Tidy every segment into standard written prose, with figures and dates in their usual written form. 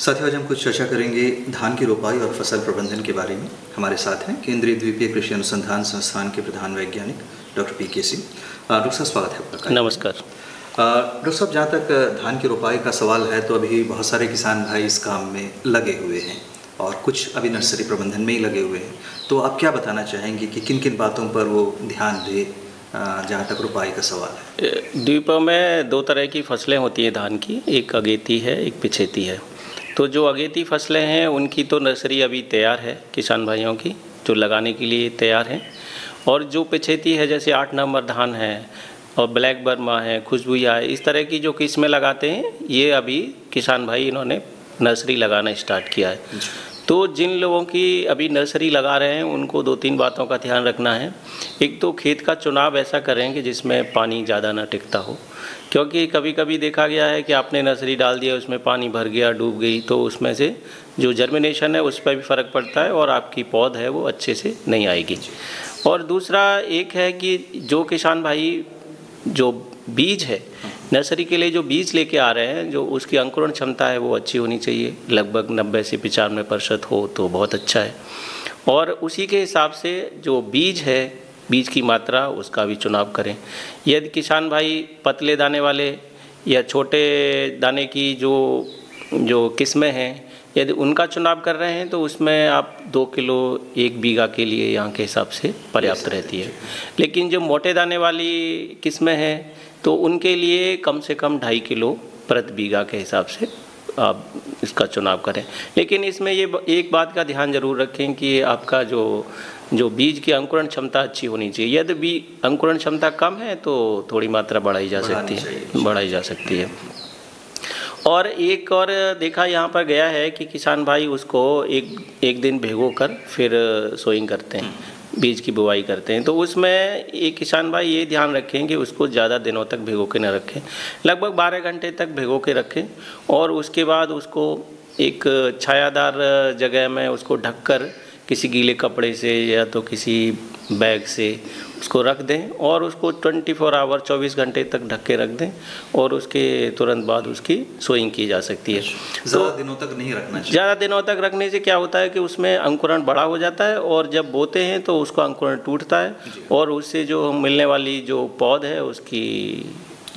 साथियों, आज हम कुछ चर्चा करेंगे धान की रोपाई और फसल प्रबंधन के बारे में। हमारे साथ हैं केंद्रीय द्वीपीय कृषि अनुसंधान संस्थान के प्रधान वैज्ञानिक डॉक्टर पी.के. सिंह। डॉक्टर साहब, स्वागत है आपका। नमस्कार। डॉक्टर साहब, जहाँ तक धान की रोपाई का सवाल है तो अभी बहुत सारे किसान भाई इस काम में लगे हुए हैं और कुछ अभी नर्सरी प्रबंधन में ही लगे हुए हैं। तो आप क्या बताना चाहेंगे कि किन किन बातों पर वो ध्यान दे जहाँ तक रोपाई का सवाल है? द्वीपों में दो तरह की फसलें होती हैं धान की, एक अगेती है, एक पिछेती है। तो जो अगेती फसलें हैं उनकी तो नर्सरी अभी तैयार है किसान भाइयों की, जो लगाने के लिए तैयार हैं। और जो पिछेती है, जैसे 8 नंबर धान है और ब्लैक बर्मा है, खुशबुया है, इस तरह की जो किस्में लगाते हैं, ये अभी किसान भाई इन्होंने नर्सरी लगाना स्टार्ट किया है। तो जिन लोगों की अभी नर्सरी लगा रहे हैं उनको 2-3 बातों का ध्यान रखना है। एक तो खेत का चुनाव ऐसा करें कि जिसमें पानी ज़्यादा ना टिकता हो, क्योंकि कभी कभी देखा गया है कि आपने नर्सरी डाल दिया, उसमें पानी भर गया, डूब गई, तो उसमें से जो जर्मिनेशन है उस पर भी फ़र्क पड़ता है और आपकी पौध है वो अच्छे से नहीं आएगी। और दूसरा एक है कि जो किसान भाई जो बीज है नर्सरी के लिए जो बीज लेके आ रहे हैं, जो उसकी अंकुरण क्षमता है वो अच्छी होनी चाहिए, लगभग 90 से 95% हो तो बहुत अच्छा है। और उसी के हिसाब से जो बीज है, बीज की मात्रा, उसका भी चुनाव करें। यदि किसान भाई पतले दाने वाले या छोटे दाने की जो किस्में हैं, यदि उनका चुनाव कर रहे हैं तो उसमें आप 2 किलो 1 बीघा के लिए यहाँ के हिसाब से पर्याप्त रहती है। लेकिन जो मोटे दाने वाली किस्में हैं तो उनके लिए कम से कम 2.5 किलो प्रति बीघा के हिसाब से आप इसका चुनाव करें। लेकिन इसमें ये एक बात का ध्यान जरूर रखें कि आपका जो बीज की अंकुरण क्षमता अच्छी होनी चाहिए। यदि अंकुरण क्षमता कम है तो थोड़ी मात्रा बढ़ाई जा सकती है। और एक और देखा यहाँ पर गया है कि किसान भाई उसको एक दिन भिगो कर फिर सोइंग करते हैं, बीज की बुवाई करते हैं। तो उसमें एक किसान भाई ये ध्यान रखें कि उसको ज़्यादा दिनों तक भिगो के न रखें, लगभग 12 घंटे तक भिगो के रखें और उसके बाद उसको एक छायादार जगह में उसको ढककर किसी गीले कपड़े से या तो किसी बैग से उसको रख दें और उसको 24 आवर 24 घंटे तक ढक के रख दें और उसके तुरंत बाद उसकी सोइंग की जा सकती है। ज़्यादा दिनों तक नहीं रखना चाहिए। ज़्यादा दिनों तक रखने से क्या होता है कि उसमें अंकुरण बड़ा हो जाता है और जब बोते हैं तो उसका अंकुरण टूटता है और उससे जो मिलने वाली जो पौध है उसकी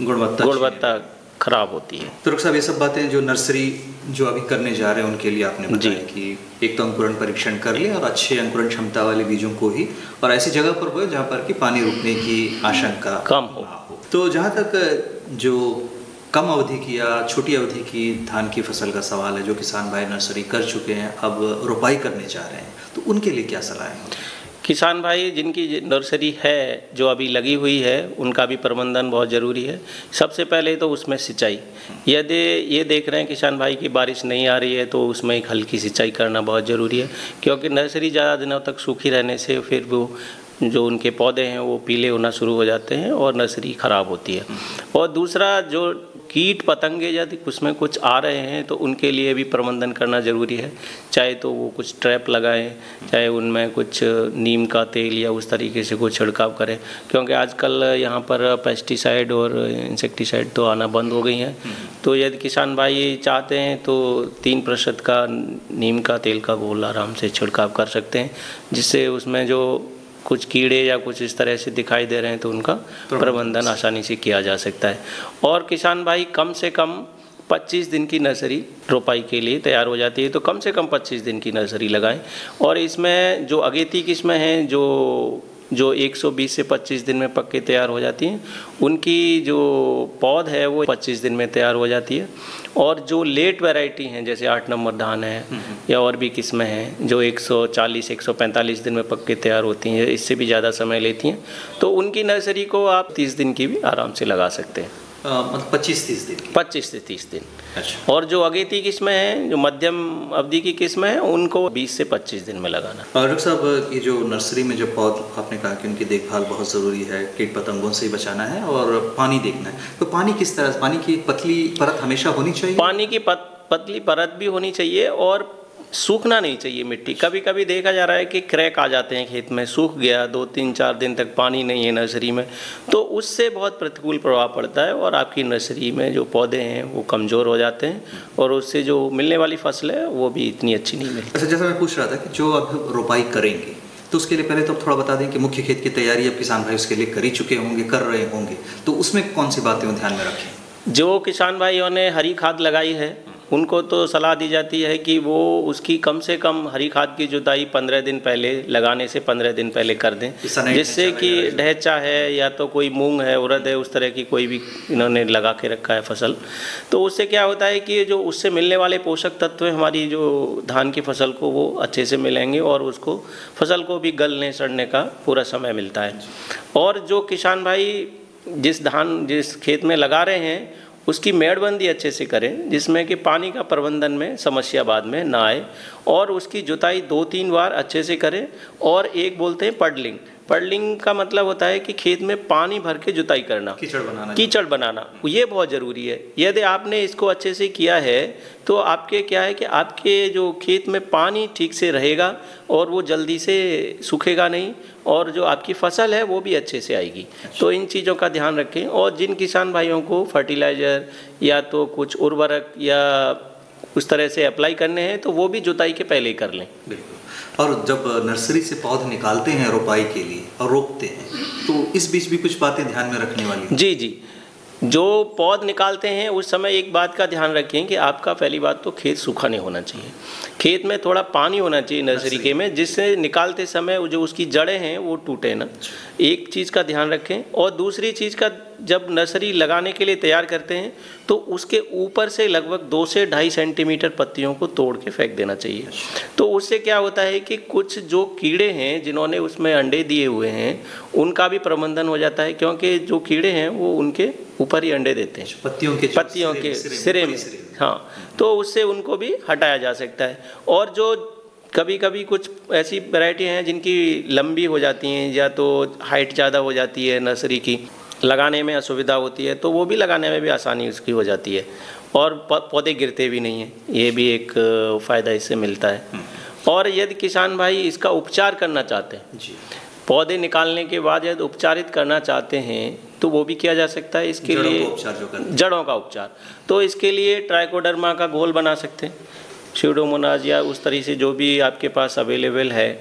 गुणवत्ता खराब होती है। तो डॉक्टर साहब, ये सब बातें जो नर्सरी जो अभी करने जा रहे हैं उनके लिए आपने बताया कि एक तो अंकुरण परीक्षण कर ले और अच्छे अंकुरण क्षमता वाले बीजों को ही, और ऐसी जगह पर बोए जहाँ पर कि पानी रुकने की आशंका कम हो। तो जहाँ तक जो कम अवधि की या छोटी अवधि की धान की फसल का सवाल है, जो किसान भाई नर्सरी कर चुके हैं, अब रोपाई करने जा रहे हैं, तो उनके लिए क्या सलाह है? किसान भाई जिनकी नर्सरी है जो अभी लगी हुई है, उनका भी प्रबंधन बहुत ज़रूरी है। सबसे पहले तो उसमें सिंचाई, यदि ये देख रहे हैं किसान भाई की बारिश नहीं आ रही है तो उसमें एक हल्की सिंचाई करना बहुत ज़रूरी है, क्योंकि नर्सरी ज़्यादा दिनों तक सूखी रहने से फिर वो जो उनके पौधे हैं वो पीले होना शुरू हो जाते हैं और नर्सरी ख़राब होती है। और दूसरा, जो कीट पतंगे यदि उसमें कुछ आ रहे हैं तो उनके लिए भी प्रबंधन करना ज़रूरी है, चाहे तो वो कुछ ट्रैप लगाएं, चाहे उनमें कुछ नीम का तेल या उस तरीके से कुछ छिड़काव करें, क्योंकि आजकल यहाँ पर पेस्टिसाइड और इंसेक्टिसाइड तो आना बंद हो गई हैं। तो यदि किसान भाई चाहते हैं तो 3% का नीम का तेल का घोल आराम से छिड़काव कर सकते हैं, जिससे उसमें जो कुछ कीड़े या कुछ इस तरह से दिखाई दे रहे हैं तो उनका प्रबंधन आसानी से किया जा सकता है। और किसान भाई कम से कम 25 दिन की नर्सरी रोपाई के लिए तैयार हो जाती है, तो कम से कम 25 दिन की नर्सरी लगाएं। और इसमें जो अगेती किस्में हैं जो 120 से 25 दिन में पक्के तैयार हो जाती हैं, उनकी जो पौध है वो 25 दिन में तैयार हो जाती है। और जो लेट वैरायटी हैं, जैसे 8 नंबर धान है या और भी किस्में हैं जो 140-145 दिन में पक्के तैयार होती हैं, इससे भी ज़्यादा समय लेती हैं, तो उनकी नर्सरी को आप 30 दिन की भी आराम से लगा सकते हैं। मतलब 25-30 दिन की? 25 से 30 दिन। अच्छा। और जो अगेती किस्में हैं, जो मध्यम अवधि की किस्में हैं, उनको 20 से 25 दिन में लगाना। डॉक्टर साहब, ये जो नर्सरी में जो पौध आपने कहा कि उनकी देखभाल बहुत ज़रूरी है, कीट पतंगों से ही बचाना है और पानी देखना है, तो पानी किस तरह, पानी की पतली परत हमेशा होनी चाहिए? पानी की पतली परत भी होनी चाहिए और सूखना नहीं चाहिए मिट्टी। कभी कभी देखा जा रहा है कि क्रैक आ जाते हैं खेत में, सूख गया, 2-3-4 दिन तक पानी नहीं है नर्सरी में, तो उससे बहुत प्रतिकूल प्रभाव पड़ता है और आपकी नर्सरी में जो पौधे हैं वो कमज़ोर हो जाते हैं और उससे जो मिलने वाली फसल है वो भी इतनी अच्छी नहीं मिलती। अच्छा, जैसा मैं पूछ रहा था कि जो अब रोपाई करेंगे तो उसके लिए पहले तो थोड़ा बता दें कि मुख्य खेत की तैयारी अब किसान भाई उसके लिए कर ही चुके होंगे, कर रहे होंगे, तो उसमें कौन सी बातें ध्यान में रखें? जो किसान भाइयों ने हरी खाद लगाई है उनको तो सलाह दी जाती है कि वो उसकी कम से कम हरी खाद की जुताई 15 दिन पहले, लगाने से 15 दिन पहले कर दें, जिससे कि ढैंचा है या तो कोई मूंग है, उड़द है, उस तरह की कोई भी इन्होंने लगा के रखा है फसल, तो उससे क्या होता है कि जो उससे मिलने वाले पोषक तत्व हमारी जो धान की फसल को वो अच्छे से मिलेंगे और उसको फसल को भी गलने सड़ने का पूरा समय मिलता है। और जो किसान भाई जिस खेत में लगा रहे हैं उसकी मेड़बंदी अच्छे से करें, जिसमें कि पानी का प्रबंधन में समस्या बाद में ना आए, और उसकी जुताई 2-3 बार अच्छे से करें। और एक बोलते हैं पडलिंग। पडलिंग का मतलब होता है कि खेत में पानी भर के जुताई करना, कीचड़ बनाना, ये बहुत ज़रूरी है। यदि आपने इसको अच्छे से किया है तो आपके क्या है कि आपके जो खेत में पानी ठीक से रहेगा और वो जल्दी से सूखेगा नहीं और जो आपकी फसल है वो भी अच्छे से आएगी। तो इन चीज़ों का ध्यान रखें। और जिन किसान भाइयों को फर्टिलाइज़र या तो कुछ उर्वरक या उस तरह से अप्लाई करने हैं तो वो भी जुताई के पहले ही कर लें। बिल्कुल। और जब नर्सरी से पौधे निकालते हैं रोपाई के लिए और रोपते हैं तो इस बीच भी कुछ बातें ध्यान में रखने वाली? जी, जो पौध निकालते हैं उस समय एक बात का ध्यान रखें कि आपका पहली बात तो खेत सूखा नहीं होना चाहिए, खेत में थोड़ा पानी होना चाहिए नर्सरी के में, जिससे निकालते समय जो उसकी जड़ें हैं वो टूटे ना, एक चीज़ का ध्यान रखें। और दूसरी चीज़ का, जब नर्सरी लगाने के लिए तैयार करते हैं तो उसके ऊपर से लगभग 2 से 2.5 सेंटीमीटर पत्तियों को तोड़ के फेंक देना चाहिए। तो उससे क्या होता है कि कुछ जो कीड़े हैं जिन्होंने उसमें अंडे दिए हुए हैं उनका भी प्रबंधन हो जाता है, क्योंकि जो कीड़े हैं वो उनके ऊपर ही अंडे देते हैं, पत्तियों के सिरे में। हाँ, तो उससे उनको भी हटाया जा सकता है। और जो कभी कभी कुछ ऐसी वैरायटी हैं जिनकी लंबी हो जाती हैं या तो हाइट ज़्यादा हो जाती है, नर्सरी की लगाने में असुविधा होती है, तो वो भी लगाने में भी आसानी उसकी हो जाती है और पौधे गिरते भी नहीं हैं, ये भी एक फ़ायदा इससे मिलता है। और यदि किसान भाई इसका उपचार करना चाहते हैं जी, पौधे निकालने के बाद यदि उपचारित करना चाहते हैं तो वो भी किया जा सकता है। इसके लिए जड़ों का उपचार, तो इसके लिए ट्राइकोडर्मा का घोल बना सकते हैं, स्यूडोमोनास या उस तरह से जो भी आपके पास अवेलेबल है,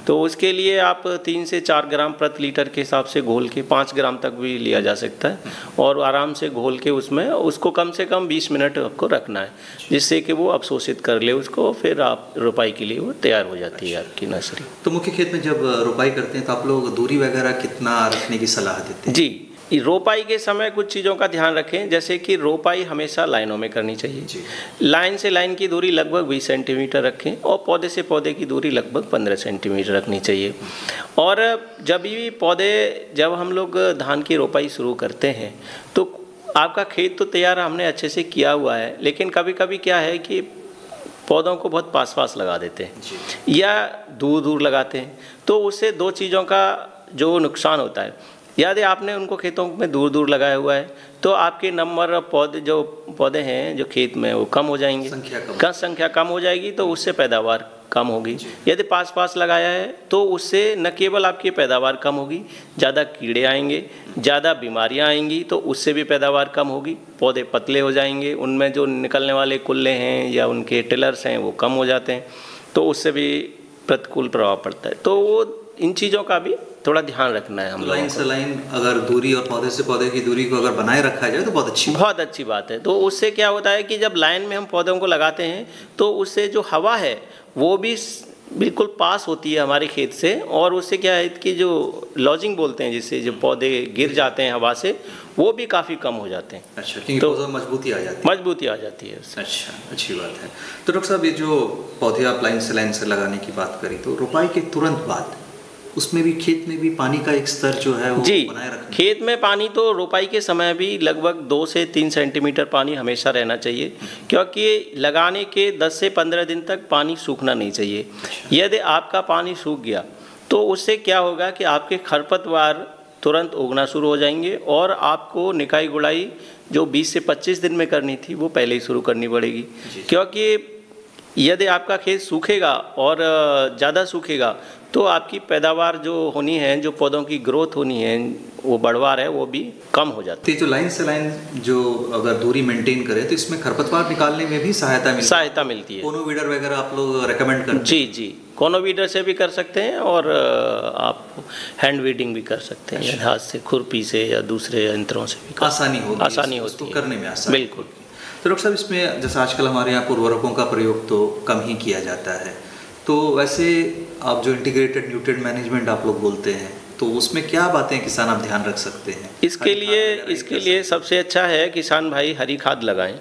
तो उसके लिए आप 3 से 4 ग्राम प्रति लीटर के हिसाब से घोल के 5 ग्राम तक भी लिया जा सकता है और आराम से घोल के उसमें उसको कम से कम 20 मिनट आपको रखना है, जिससे कि वो अवशोषित कर ले उसको, फिर आप रोपाई के लिए वो तैयार हो जाती है आपकी नर्सरी। तो मुख्य खेत में जब रोपाई करते हैं तो आप लोग दूरी वगैरह कितना रखने की सलाह देते हैं? जी, रोपाई के समय कुछ चीज़ों का ध्यान रखें, जैसे कि रोपाई हमेशा लाइनों में करनी चाहिए। लाइन से लाइन की दूरी लगभग 20 सेंटीमीटर रखें और पौधे से पौधे की दूरी लगभग 15 सेंटीमीटर रखनी चाहिए। और जब हम लोग धान की रोपाई शुरू करते हैं तो आपका खेत तो तैयार हमने अच्छे से किया हुआ है, लेकिन कभी कभी क्या है कि पौधों को बहुत पास पास लगा देते हैं या दूर दूर लगाते हैं, तो उससे 2 चीज़ों का जो नुकसान होता है। यदि आपने उनको खेतों में दूर दूर लगाया हुआ है तो आपके नंबर पौधे हैं जो खेत में वो कम हो जाएंगे, संख्या कम हो जाएगी, तो उससे पैदावार कम होगी। यदि पास पास लगाया है तो उससे न केवल आपकी पैदावार कम होगी, ज़्यादा कीड़े आएंगे, ज़्यादा बीमारियां आएंगी, तो उससे भी पैदावार कम होगी, पौधे पतले हो जाएंगे, उनमें जो निकलने वाले कुल्ले हैं या उनके टिलर्स हैं वो कम हो जाते हैं, तो उससे भी प्रतिकूल प्रभाव पड़ता है। तो वो इन चीज़ों का भी थोड़ा ध्यान रखना है हम लोगों को। लाइन से लाइन अगर दूरी और पौधे से पौधे की दूरी को अगर बनाए रखा जाए तो बहुत अच्छी बात है। तो उससे क्या होता है कि जब लाइन में हम पौधों को लगाते हैं तो उससे जो हवा है वो भी बिल्कुल पास होती है हमारे खेत से, और उससे क्या है कि जो लॉजिंग बोलते हैं, जिससे जो पौधे गिर जाते हैं हवा से, वो भी काफ़ी कम हो जाते हैं। अच्छा, तो मजबूती आ जाती है उससे। अच्छा, अच्छी बात है। तो डॉक्टर साहब, ये जो पौधे आप लाइन से लगाने की बात करी, तो रोपाई के तुरंत बाद उसमें भी खेत में भी पानी का एक स्तर जो है वो बनाए रखना। खेत में पानी तो रोपाई के समय भी लगभग 2 से 3 सेंटीमीटर पानी हमेशा रहना चाहिए, क्योंकि लगाने के 10 से 15 दिन तक पानी सूखना नहीं चाहिए। यदि आपका पानी सूख गया तो उससे क्या होगा कि आपके खरपतवार तुरंत उगना शुरू हो जाएंगे और आपको निकाई गुड़ाई जो 20 से 25 दिन में करनी थी वो पहले ही शुरू करनी पड़ेगी, क्योंकि यदि आपका खेत सूखेगा और ज़्यादा सूखेगा तो आपकी पैदावार जो होनी है, जो पौधों की ग्रोथ होनी है, वो बढ़वार है, वो भी कम हो जाती है। जो लाइन से लाइन जो अगर दूरी मेंटेन करें तो इसमें खरपतवार निकालने में भी सहायता मिलती है। कोनो वीडर वगैरह आप लोग रेकमेंड करते हैं? जी जी, कोनो वीडर से भी कर सकते हैं और आप हैंड वीडिंग भी कर सकते हैं। अच्छा। हाथ से, खुरपी से या दूसरे यंत्रों से भी आसानी होती है करने में आसानी। बिल्कुल। तो डॉक्टर साहब, इसमें जैसे आजकल हमारे यहाँ उर्वरकों का प्रयोग तो कम ही किया जाता है, तो वैसे आप जो इंटीग्रेटेड न्यूट्रिएंट मैनेजमेंट आप लोग बोलते हैं, तो उसमें क्या बातें किसान आप ध्यान रख सकते हैं? इसके लिए सबसे अच्छा है किसान भाई हरी खाद लगाएं,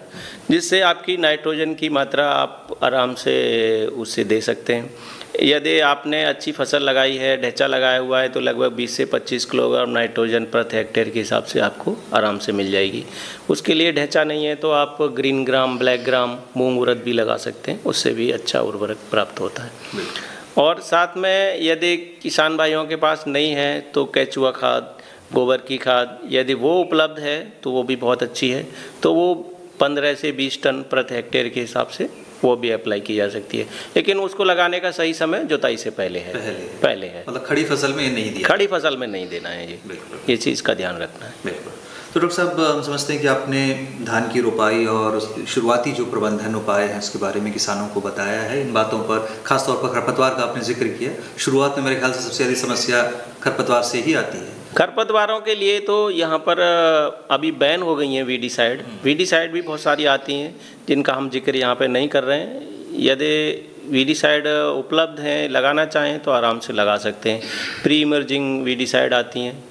जिससे आपकी नाइट्रोजन की मात्रा आप आराम से उससे दे सकते हैं। यदि आपने अच्छी फसल लगाई है, ढैचा लगाया हुआ है, तो लगभग 20 से 25 किलोग्राम नाइट्रोजन प्रति हेक्टेयर के हिसाब से आपको आराम से मिल जाएगी। उसके लिए ढैचा नहीं है तो आप ग्रीन ग्राम, ब्लैक ग्राम, मूंग उड़द भी लगा सकते हैं, उससे भी अच्छा उर्वरक प्राप्त होता है। और साथ में यदि किसान भाइयों के पास नहीं है तो केचुआ खाद, गोबर की खाद, यदि वो उपलब्ध है तो वो भी बहुत अच्छी है, तो वो 15 से 20 टन प्रति हेक्टेयर के हिसाब से वो भी अप्लाई की जा सकती है। लेकिन उसको लगाने का सही समय जुताई से पहले है। मतलब खड़ी फसल में नहीं दिया, खड़ी फसल में नहीं देना है ये चीज़ का ध्यान रखना है। बिल्कुल। तो डॉक्टर साहब, हम समझते हैं कि आपने धान की रोपाई और शुरुआती जो प्रबंधन उपाय हैं उसके बारे में किसानों को बताया है। इन बातों पर खासतौर पर खरपतवार का आपने जिक्र किया। शुरुआत में मेरे ख्याल से सबसे अधिक समस्या खरपतवार से ही आती है। खरपतवारों के लिए तो यहाँ पर अभी बैन हो गई हैं वीडीसाइड भी बहुत सारी आती हैं, जिनका हम जिक्र यहाँ पे नहीं कर रहे हैं। यदि वीडीसाइड उपलब्ध हैं, लगाना चाहें तो आराम से लगा सकते हैं। प्री इमर्जिंग वीडीसाइड आती हैं,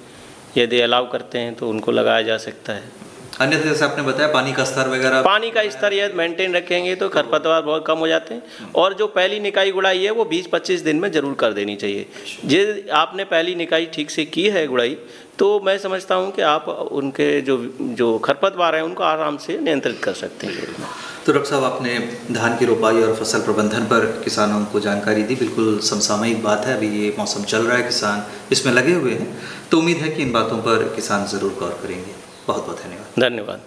यदि अलाउ करते हैं तो उनको लगाया जा सकता है। अन्यथा जैसे आपने बताया पानी का स्तर यदि मेंटेन रखेंगे तो खरपतवार बहुत कम हो जाते हैं। और जो पहली निकाई गुड़ाई है वो 20-25 दिन में ज़रूर कर देनी चाहिए। जे आपने पहली निकाई ठीक से की है गुड़ाई, तो मैं समझता हूँ कि आप उनके जो खरपतवार हैं उनको आराम से नियंत्रित कर सकते हैं। तो डॉक्टर साहब, आपने धान की रोपाई और फसल प्रबंधन पर किसानों को जानकारी दी। बिल्कुल समसामयिक बात है, अभी ये मौसम चल रहा है, किसान इसमें लगे हुए हैं, तो उम्मीद है कि इन बातों पर किसान ज़रूर गौर करेंगे। बहुत बहुत धन्यवाद।